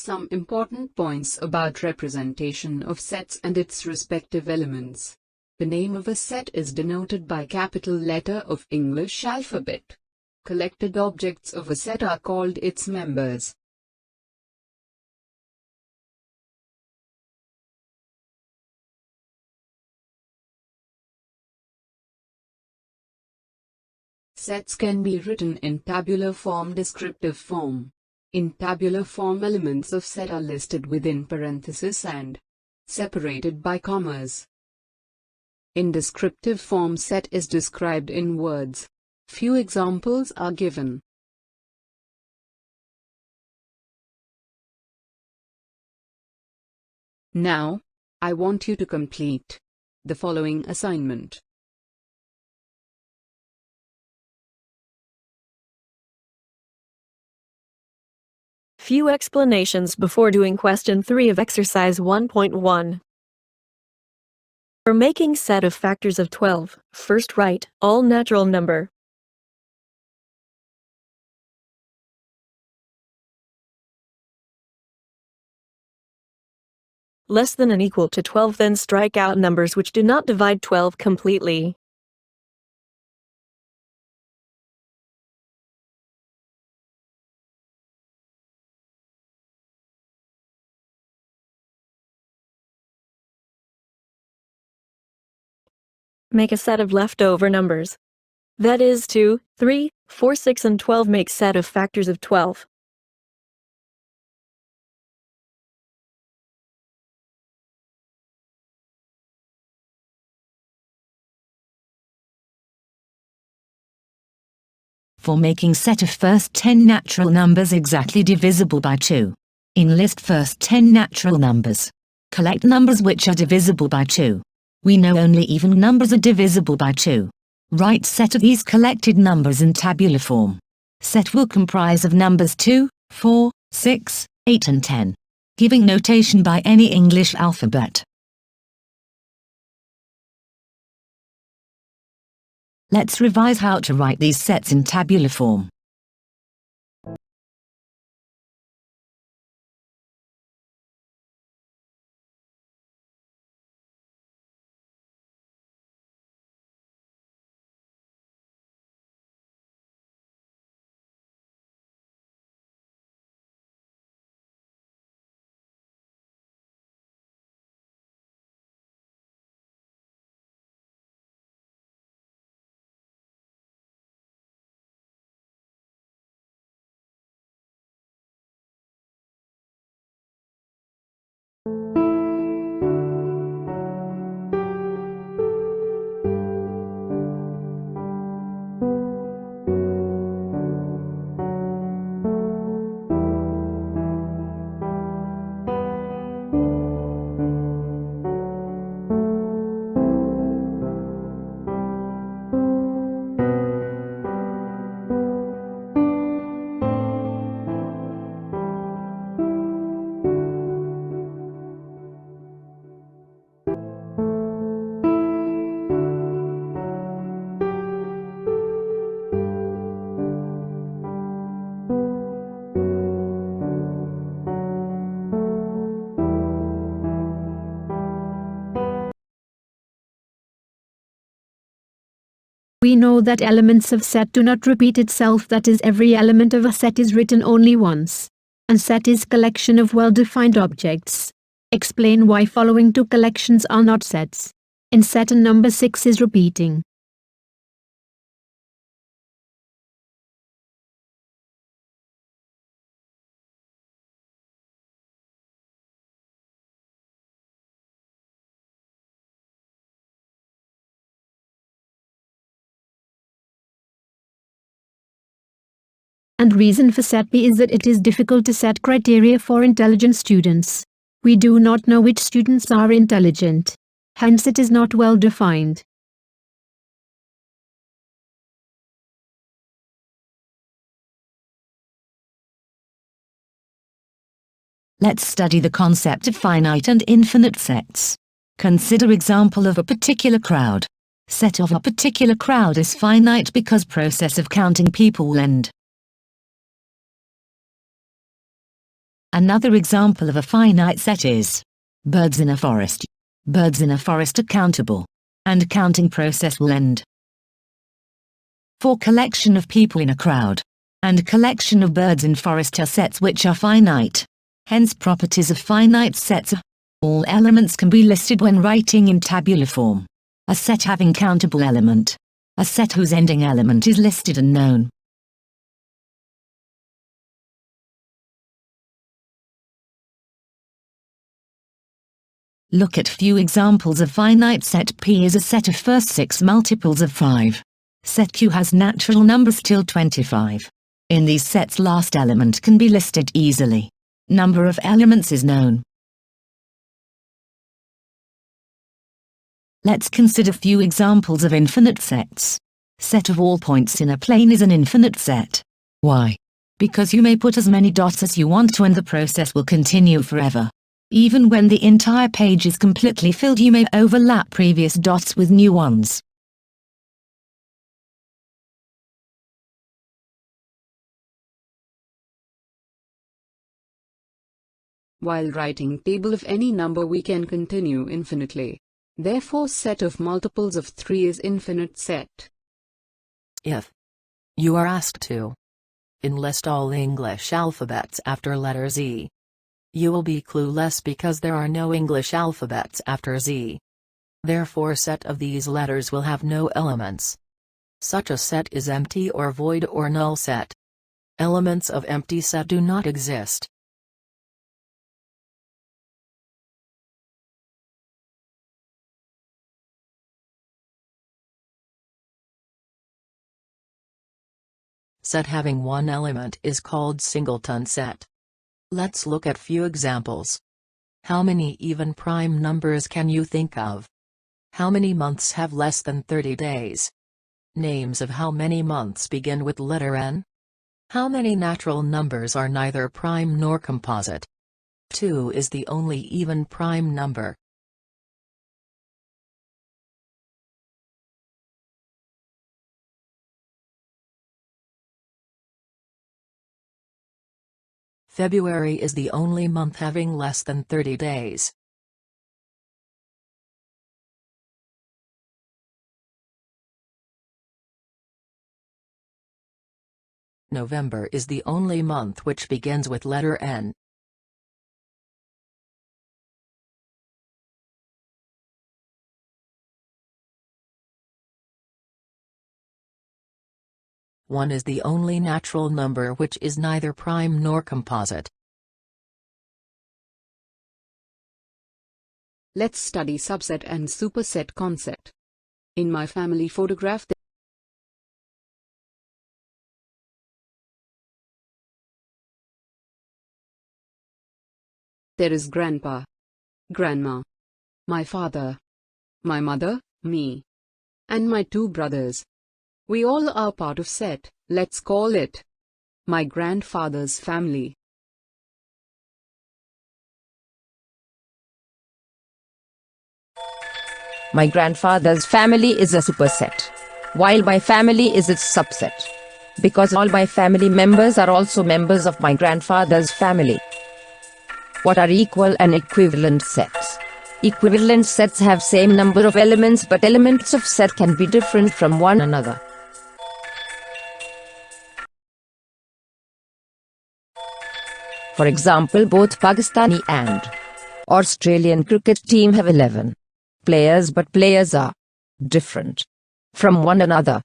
some important points about representation of sets and its respective elements. The name of a set is denoted by capital letter of English alphabet. Collected objects of a set are called its members. Sets can be written in tabular form, descriptive form. In tabular form, elements of set are listed within parentheses and separated by commas. In descriptive form, set is described in words. Few examples are given. Now, I want you to complete the following assignment. Few explanations before doing question 3 of exercise 1.1. For making set of factors of 12, first write all natural number. Less than and equal to 12, then strike out numbers which do not divide 12 completely. Make a set of leftover numbers. That is 2, 3, 4, 6, and 12 make set of factors of 12. For making set of first 10 natural numbers exactly divisible by 2. Enlist first 10 natural numbers. Collect numbers which are divisible by 2. We know only even numbers are divisible by 2. Write set of these collected numbers in tabular form. Set will comprise of numbers 2, 4, 6, 8 and 10. Giving notation by any English alphabet. Let's revise how to write these sets in tabular form. We know that elements of set do not repeat itself, that is, every element of a set is written only once. A set is collection of well-defined objects. Explain why following two collections are not sets. In set, and number 6 is repeating. And reason for set B is that it is difficult to set criteria for intelligent students. We do not know which students are intelligent. Hence it is not well defined. Let's study the concept of finite and infinite sets. Consider example of a particular crowd. Set of a particular crowd is finite because process of counting people will end. Another example of a finite set is birds in a forest. Birds in a forest are countable, and counting process will end. For collection of people in a crowd, and collection of birds in forest are sets which are finite. Hence properties of finite sets are: all elements can be listed when writing in tabular form. A set having countable element. A set whose ending element is listed and known. Look at few examples of finite set P is a set of first 6 multiples of 5. Set Q has natural numbers till 25. In these sets last element can be listed easily. Number of elements is known. Let's consider few examples of infinite sets. Set of all points in a plane is an infinite set. Why? Because you may put as many dots as you want to and the process will continue forever. Even when the entire page is completely filled, you may overlap previous dots with new ones. While writing table of any number we can continue infinitely. Therefore set of multiples of 3 is infinite set. If you are asked to enlist all English alphabets after letter Z, you will be clueless because there are no English alphabets after Z. Therefore set of these letters will have no elements. Such a set is empty or void or null set. Elements of empty set do not exist. Set having one element is called singleton set. Let's look at few examples. How many even prime numbers can you think of? How many months have less than 30 days? Names of how many months begin with letter N? How many natural numbers are neither prime nor composite? 2 is the only even prime number. February is the only month having less than 30 days. November is the only month which begins with letter N. One is the only natural number which is neither prime nor composite. Let's study subset and superset concept. In my family photograph there is grandpa, grandma, my father, my mother, me, and my 2 brothers. We all are part of set, let's call it my grandfather's family. My grandfather's family is a superset, while my family is its subset. Because all my family members are also members of my grandfather's family. What are equal and equivalent sets? Equivalent sets have same number of elements, but elements of set can be different from one another. For example, both Pakistani and Australian cricket team have 11 players, but players are different from one another.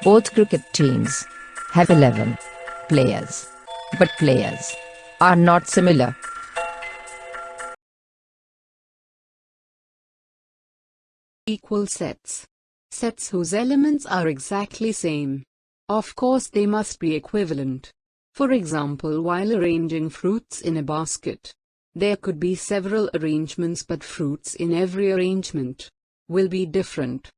Both cricket teams have 11 players, but players are not similar. Equal sets. Sets whose elements are exactly same. Of course they must be equivalent. For example, while arranging fruits in a basket, there could be several arrangements, but fruits in every arrangement will be different.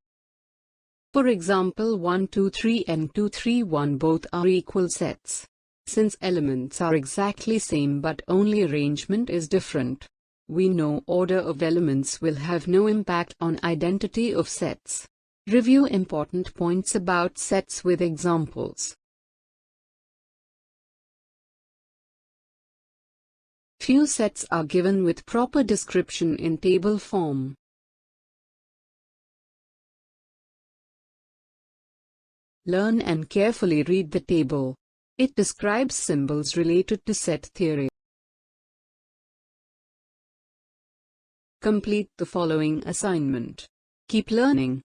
For example, 1 2 3 and 2 3 1 both are equal sets. Since elements are exactly same but only arrangement is different, we know order of elements will have no impact on identity of sets. Review important points about sets with examples. Few sets are given with proper description in table form. Learn and carefully read the table. It describes symbols related to set theory. Complete the following assignment. Keep learning.